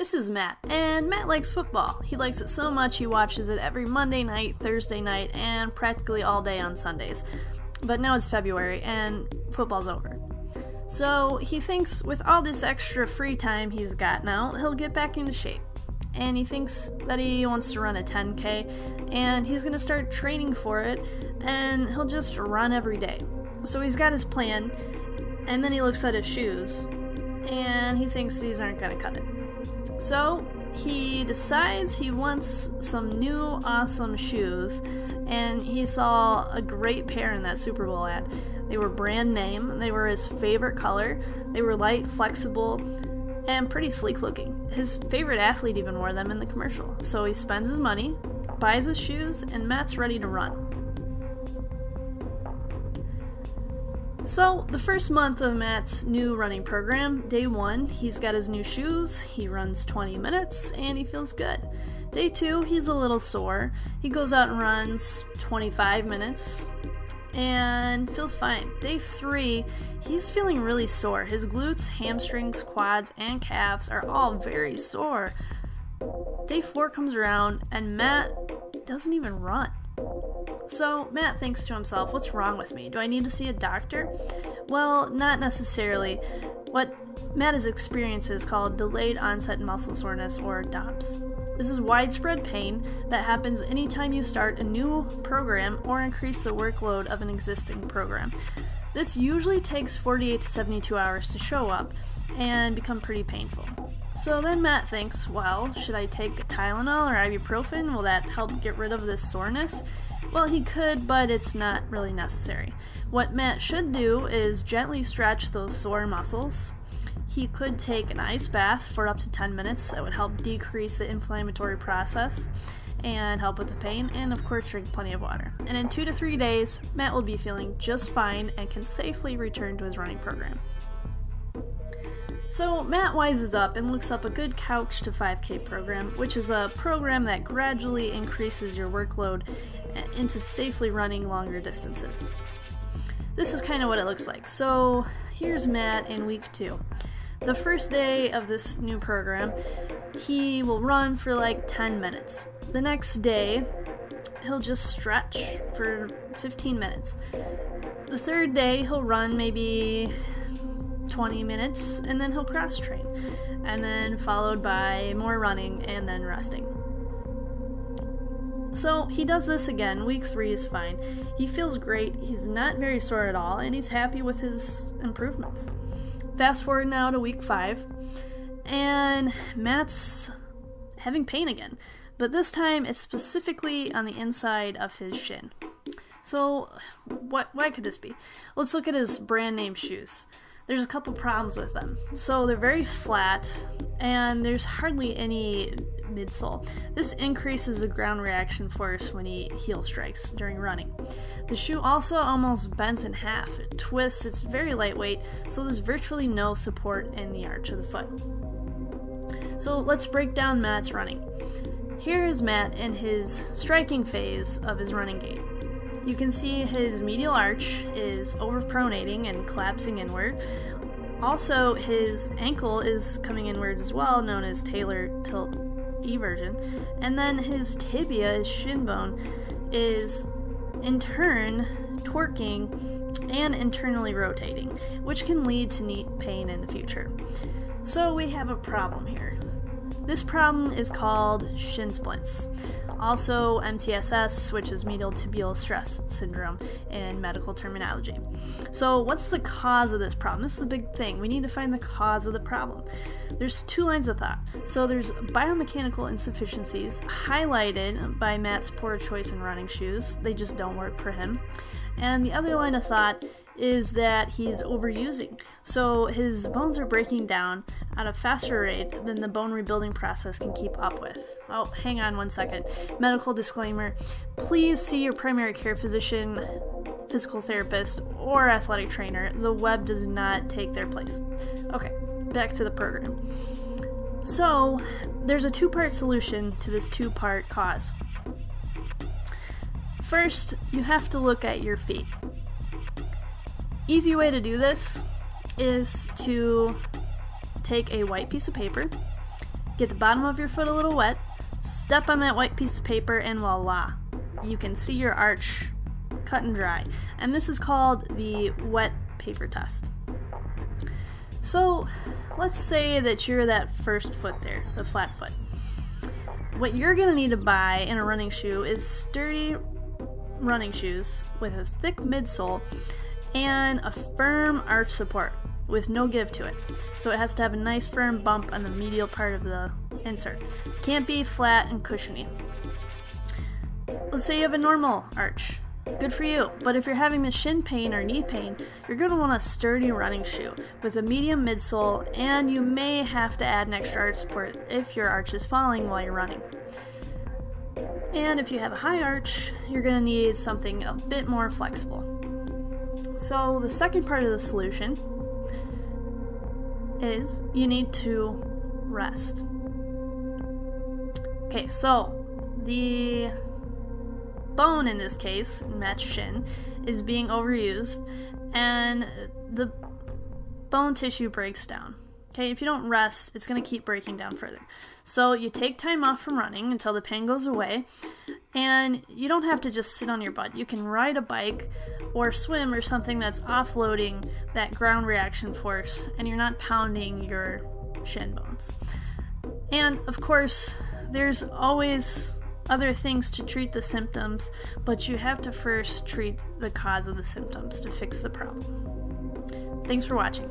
This is Matt, and Matt likes football. He likes it so much he watches it every Monday night, Thursday night, and practically all day on Sundays. But now it's February, and football's over. So he thinks with all this extra free time he's got now, he'll get back into shape. And he thinks that he wants to run a 10K, and he's going to start training for it, and he'll just run every day. So he's got his plan, and then he looks at his shoes, and he thinks these aren't going to cut it. So he decides he wants some new awesome shoes, and he saw a great pair in that Super Bowl ad. They were brand name, they were his favorite color, they were light, flexible, and pretty sleek looking. His favorite athlete even wore them in the commercial. So he spends his money, buys his shoes, and Matt's ready to run. So, the first month of Matt's new running program, day 1, he's got his new shoes, he runs 20 minutes, and he feels good. Day 2, he's a little sore. He goes out and runs 25 minutes, and feels fine. Day 3, he's feeling really sore. His glutes, hamstrings, quads, and calves are all very sore. Day 4 comes around, and Matt doesn't even run. So Matt thinks to himself, what's wrong with me? Do I need to see a doctor? Well, not necessarily. What Matt is experiencing is called delayed onset muscle soreness, or DOMS. This is widespread pain that happens anytime you start a new program or increase the workload of an existing program. This usually takes 48 to 72 hours to show up and become pretty painful. So then Matt thinks, well, should I take a Tylenol or ibuprofen? Will that help get rid of this soreness? Well, he could, but it's not really necessary. What Matt should do is gently stretch those sore muscles. He could take an ice bath for up to 10 minutes. That would help decrease the inflammatory process and help with the pain, and of course drink plenty of water. And in 2 to 3 days, Matt will be feeling just fine and can safely return to his running program. So Matt wises up and looks up a good Couch to 5K program, which is a program that gradually increases your workload into safely running longer distances. This is kind of what it looks like. So here's Matt in week 2. The first day of this new program, he will run for like 10 minutes. The next day, he'll just stretch for 15 minutes. The third day, he'll run maybe 20 minutes, and then he'll cross train, and then followed by more running and then resting. So he does this again. Week 3 is fine. He feels great, he's not very sore at all, and he's happy with his improvements. Fast forward now to week 5, and Matt's having pain again, but this time it's specifically on the inside of his shin. So why could this be? Let's look at his brand name shoes. There's a couple problems with them. So they're very flat, and there's hardly any midsole. This increases the ground reaction force when he heel strikes during running. The shoe also almost bends in half. It twists, it's very lightweight, so there's virtually no support in the arch of the foot. So let's break down Matt's running. Here is Matt in his striking phase of his running gait. You can see his medial arch is overpronating and collapsing inward. Also, his ankle is coming inwards as well, known as Taylor tilt eversion. And then his tibia, his shin bone, is in turn torquing and internally rotating, which can lead to knee pain in the future. So we have a problem here. This problem is called Shin Splints, also MTSS, which is medial tibial stress syndrome in medical terminology. So what's the cause of this problem? This is the big thing. We need to find the cause of the problem. There's 2 lines of thought. So there's biomechanical insufficiencies highlighted by Matt's poor choice in running shoes. They just don't work for him. And the other line of thought is that he's overusing. So his bones are breaking down at a faster rate than the bone rebuilding process can keep up with. Oh, hang on one second. Medical disclaimer. Please see your primary care physician, physical therapist, or athletic trainer. The web does not take their place. Okay, back to the program. So there's a 2-part solution to this 2-part cause. First, you have to look at your feet. Easy way to do this is to take a white piece of paper Get the bottom of your foot a little wet, step on that white piece of paper, and voila, you can see your arch cut and dry. And this is called the wet paper test. So let's say that you're that first foot there, the flat foot. What you're going to need to buy in a running shoe is sturdy running shoes with a thick midsole and a firm arch support with no give to it. So it has to have a nice firm bump on the medial part of the insert. It can't be flat and cushiony. Let's say you have a normal arch. Good for you. But if you're having the shin pain or knee pain, you're going to want a sturdy running shoe with a medium midsole, and you may have to add an extra arch support if your arch is falling while you're running. And if you have a high arch, you're going to need something a bit more flexible. So the second part of the solution is you need to rest. Okay, so the bone in this case, match shin, is being overused and the bone tissue breaks down. Okay, if you don't rest, it's going to keep breaking down further. So you take time off from running until the pain goes away, and you don't have to just sit on your butt. You can ride a bike or swim or something that's offloading that ground reaction force, and you're not pounding your shin bones. And of course, there's always other things to treat the symptoms, but you have to first treat the cause of the symptoms to fix the problem. Thanks for watching.